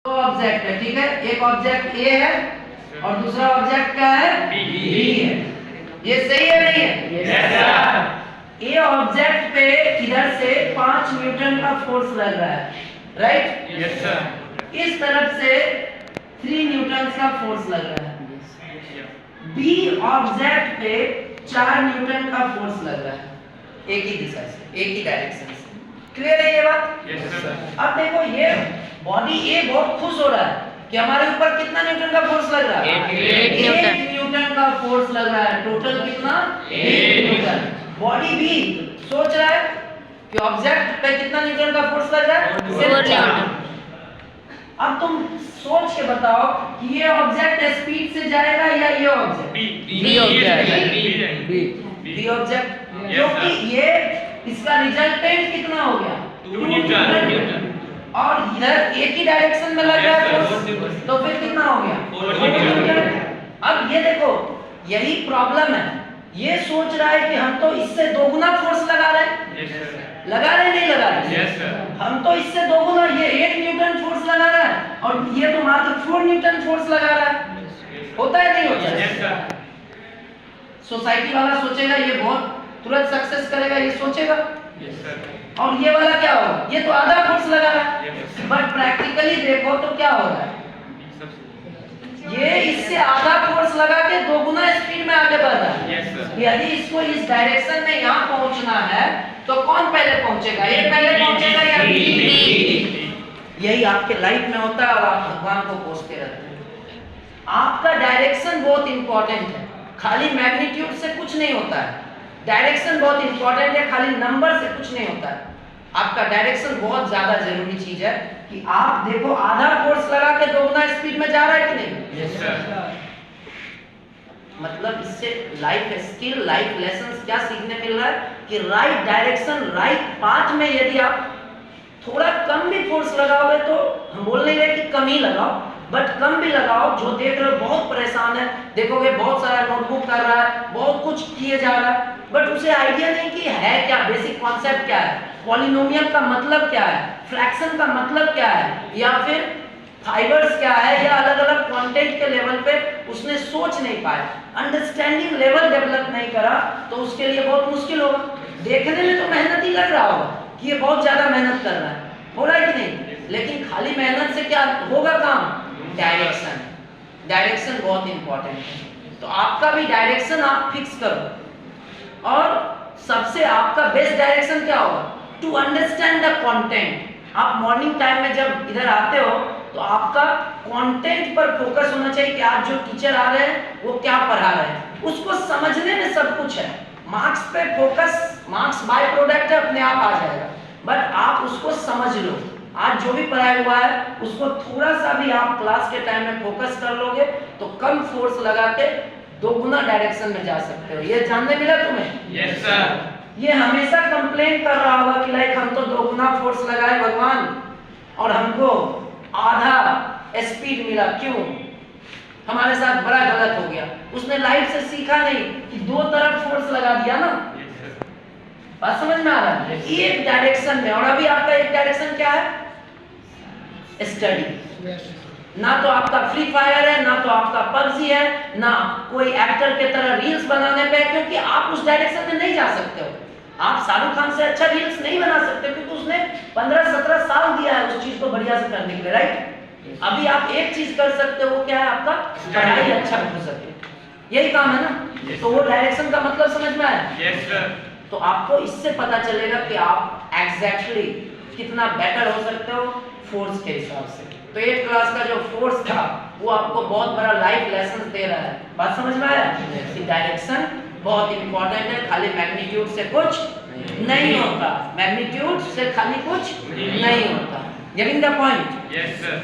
दो ऑब्जेक्ट है, ठीक है। एक ऑब्जेक्ट ए है और दूसरा ऑब्जेक्ट क्या है, बी है। ये सही है नहीं है? Yes sir. ए ऑब्जेक्ट पे इधर से 5 न्यूटन का फोर्स लग रहा है, राइट? Yes sir. इस तरफ से 3 न्यूटन का फोर्स लग रहा है। बी ऑब्जेक्ट पे 4 न्यूटन का फोर्स लग रहा है, एक ही दिशा से, एक ही डायरेक्शन से। क्लियर है ये बात? Yes sir. अब देखो ये बॉडी ए बहुत खुश हो रहा है कि हमारे ऊपर कितना न्यूटन का फोर्स लग रहा है, 1 न्यूटन का फोर्स लग रहा है। टोटल कितना, 1 न्यूटन। बॉडी बी सोच रहा है कि ऑब्जेक्ट पे कितना न्यूटन का फोर्स लग रहा है, 4 न्यूटन। अब तुम सोच के बताओ कि ये ऑब्जेक्ट स्पीड से जाएगा या ये object, B object, B object, क्योंकि ये इसका रिजल्टेंट कितना हो गया, 2 न्यूटन। और इधर एक ही डायरेक्शन में लग रहा है फोर्स, तो फिर कितना हो गया, 4 न्यूटन। अब ये देखो यही प्रॉब्लम है, ये सोच रहा है कि हम तो इससे दोगुना फोर्स लगा रहे हैं, लगा रहे नहीं लगा रहे? Yes sir. हम तो इससे दोगुना, ये 1 न्यूटन फोर्स लगा रहा है और ये तो मात्र 4 न्यूटन फोर्स लगा रहा है। होता है नहीं होता? Yes sir. सोसाइटी वाला सोचेगा ये बहुत तुरंत सक्सेस करेगा, ये सोचेगा। Yes sir. और ये वाला क्या होगा, ये तो आधा फोर्स लगा रहा है। Yes. बट प्रैक्टिकली देखो तो क्या हो रहा है, ये इससे आधा फोर्स लगा के दोगुना स्पीड में आगे बढ़ रहा है। Yes sir. यदि इसको इस डायरेक्शन में यहाँ पहुँचना है तो कौन पहले पहुँचेगा, ये पहले पहुँचेगा या बी? यही आपके लाइफ में होता है और आप भगवान को कोसते रहते हैं। आपका डायरेक्शन बहुत इंपॉर्टेंट है, खाली मैग्नीट्यूड से कुछ नहीं होता है। डायरेक्शन बहुत इंपॉर्टेंट है, खाली नंबर से कुछ नहीं होता है। आपका डायरेक्शन बहुत ज्यादा जरूरी चीज है कि आप देखो आधा फोर्स लगा के दोगुना स्पीड में जा रहा है कि नहीं। Yes sir. मतलब इससे लाइफ स्किल, लाइफ लेसन्स क्या सीखने मिल रहा है कि राइट डायरेक्शन, राइट पाथ में यदि आप थोड़ा कम भी फोर्स लगाओगे, तो हम बोल नहीं रहे कि कम ही लगाओ, बट कम भी लगाओ। जो देख रहे हो बहुत परेशान है, देखोगे बहुत सारा नोटबुक कर रहा है, बहुत कुछ किए जा रहा है, बट उसे आइडिया नहीं कि है क्या, बेसिक कॉन्सेप्ट क्या है, पॉलिनोमियल का मतलब क्या है, फ्रैक्शन का मतलब क्या है, या फिर फाइबर्स क्या है, या अलग अलग कंटेंट के लेवल पे उसने सोच नहीं पाया, अंडरस्टैंडिंग लेवल डेवलप नहीं करा, तो उसके लिए बहुत मुश्किल होगा। देखने में तो मेहनत ही लग रहा होगा कि ये बहुत ज्यादा मेहनत कर रहा है, हो रहा है कि नहीं, लेकिन खाली मेहनत से क्या होगा काम, डायरेक्शन, डायरेक्शन बहुत इंपॉर्टेंट है। तो आपका भी डायरेक्शन आप फिक्स करो, और सबसे आपका बेस्ट डायरेक्शन क्या होगा, टू अंडरस्टैंड द कंटेंट। आप मॉर्निंग टाइम में जब इधर आते हो तो आपका कंटेंट पर फोकस होना चाहिए कि आज जो टीचर आ रहे हैं वो क्या पढ़ा रहे हैं, उसको समझने में सब कुछ है। मार्क्स पे फोकस, मार्क्स बाय प्रोडक्ट है, अपने आप आ जाएगा, बट आप उसको समझ लो। आज जो भी पढ़ाया हुआ है उसको थोड़ा सा भी आप क्लास के टाइम में फोकस कर लोगे तो कम फोर्स लगा के दोगुना डायरेक्शन में जा सकते हो। ये जानने मिला तुम्हें? Yes sir. ये हमेशा कंप्लेन कर रहा होगा कि लाइक हम तो दोगुना फोर्स लगाए भगवान और हमको आधा स्पीड मिला, क्यों? हमारे साथ बड़ा गलत हो गया। उसने लाइफ से सीखा नहीं कि दो तरफ फोर्स लगा दिया ना। बात समझ में आ रहा है? एक डायरेक्शन में, और अभी आपका एक डायरेक्शन क्या है, स्टडी। ना तो आपका फ्री फायर है, ना तो आपका पबजी है, ना कोई एक्टर के तरह रील्स बनाने पे, क्योंकि आप उस डायरेक्शन में नहीं जा सकते हो। आप शाहरुख खान से अच्छा रील्स नहीं बना सकते क्योंकि उसने 15-17 साल दिया है उस चीज को बढ़िया से करने के लिए, राइट? अभी आप एक चीज कर सकते हो, वो क्या है, आपका पढ़ाई अच्छा हो सके, यही काम है ना। तो वो डायरेक्शन का मतलब समझ में आया? Yes sir. तो आपको इससे पता चलेगा कि आप एग्जैक्टली कितना बेटर हो सकते हो फोर्स के हिसाब से। तो 8 क्लास का जो फोर्स था वो आपको बहुत बड़ा लाइफ लेसन दे रहा है। बात समझ में आया? कि डायरेक्शन बहुत इंपॉर्टेंट है, खाली मैग्नीट्यूड से कुछ नहीं होता, मैग्नीट्यूड से खाली कुछ नहीं होता। Getting the point? Yes sir.